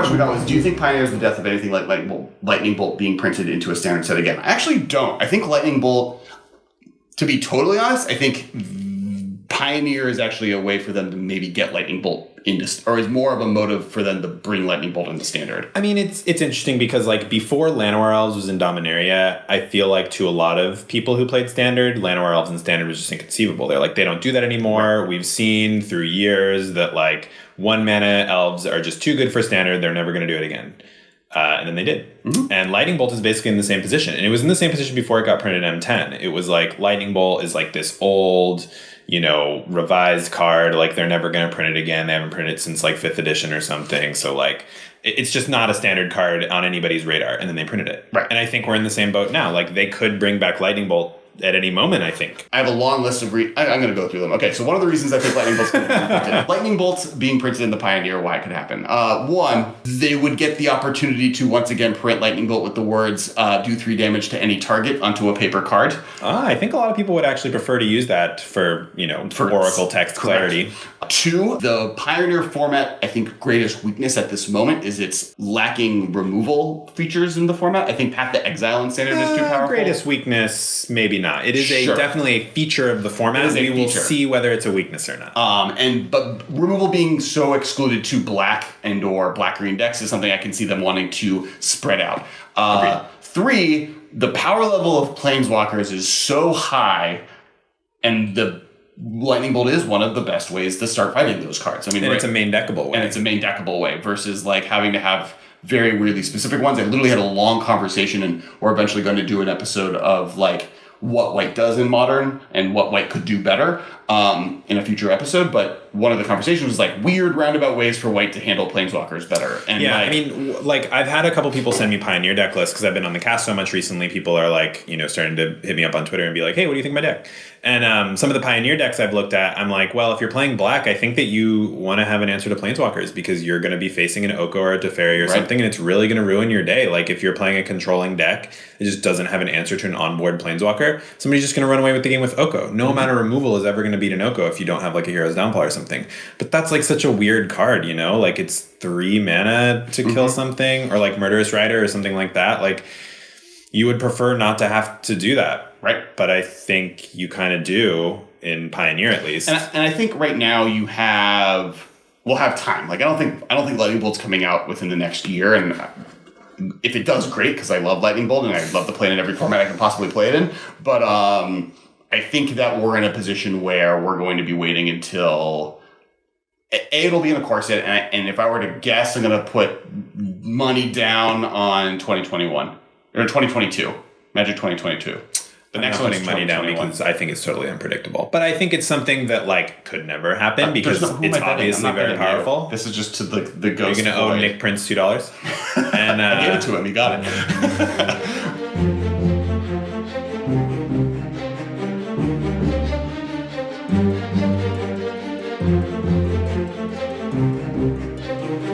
question we got was, do you think Pioneer is the death of anything like Lightning Bolt being printed into a standard set again? I actually don't. I think Lightning Bolt, to be totally honest, I think Pioneer is actually a way for them to maybe get Lightning Bolt into, or is more of a motive for them to bring Lightning Bolt into standard. I mean, it's interesting because like before Llanowar Elves was in Dominaria, I feel like to a lot of people who played standard, Llanowar Elves in standard was just inconceivable. They're like, they don't do that anymore. Right. We've seen through years that like 1 mana elves are just too good for standard. They're never going to do it again. And then they did. Mm-hmm. And Lightning Bolt is basically in the same position. And it was in the same position before it got printed in M10. It was like Lightning Bolt is like this old, revised card. Like they're never going to print it again. They haven't printed it since like 5th edition or something. So like it's just not a standard card on anybody's radar. And then they printed it. Right. And I think we're in the same boat now. Like they could bring back Lightning Bolt at any moment, I think. I have a long list of I'm going to go through them. Okay, so one of the reasons I think Lightning Bolt's going to be printed. Lightning Bolt's being printed in the Pioneer, why it could happen. One, they would get the opportunity to once again print Lightning Bolt with the words, do 3 damage to any target onto a paper card. I think a lot of people would actually prefer to use that for Oracle text clarity. 2, the Pioneer format, I think greatest weakness at this moment is its lacking removal features in the format. I think Path to Exile in Standard is too powerful. Greatest weakness, maybe not. It is definitely a feature of the format. We will see whether it's a weakness or not. But removal being so excluded to black and or black-green decks is something I can see them wanting to spread out. 3, the power level of Planeswalkers is so high, and the Lightning Bolt is one of the best ways to start fighting those cards. I mean, it's a main deckable way. And it's a main deckable way versus like having to have very weirdly specific ones. I literally had a long conversation, and we're eventually going to do an episode of like what white does in Modern and what white could do better in a future episode. But one of the conversations was like weird roundabout ways for white to handle Planeswalkers better. And yeah, I mean, like I've had a couple people send me Pioneer deck lists because I've been on the cast so much recently. People are like, starting to hit me up on Twitter and be like, hey, what do you think of my deck? And some of the Pioneer decks I've looked at, I'm like, well, if you're playing black, I think that you want to have an answer to Planeswalkers because you're going to be facing an Oko or a Teferi or something, and it's really going to ruin your day. Like if you're playing a controlling deck, it just doesn't have an answer to an onboard Planeswalker, somebody's just going to run away with the game with Oko. No amount of removal is ever going to beat an Oko if you don't have like a Hero's Downfall or something. But that's like such a weird card, like it's 3 mana to kill something, or like Murderous Rider or something like that. Like you would prefer not to have to do that. Right. But I think you kind of do in Pioneer at least. And I think right now we'll have time. Like I don't think Lightning Bolt's coming out within the next year, and if it does, great, because I love Lightning Bolt and I love to play it in every format I can possibly play it in. But I think that we're in a position where we're going to be waiting until it'll be in the core set, and if I were to guess, I'm going to put money down on 2021 or 2022, Magic 2022. The next one is money down because I think it's totally unpredictable. But I think it's something that like could never happen because it's obviously very powerful. This is just to the ghost. You're going to owe Nick Prince $2, and I gave it to him. He got it.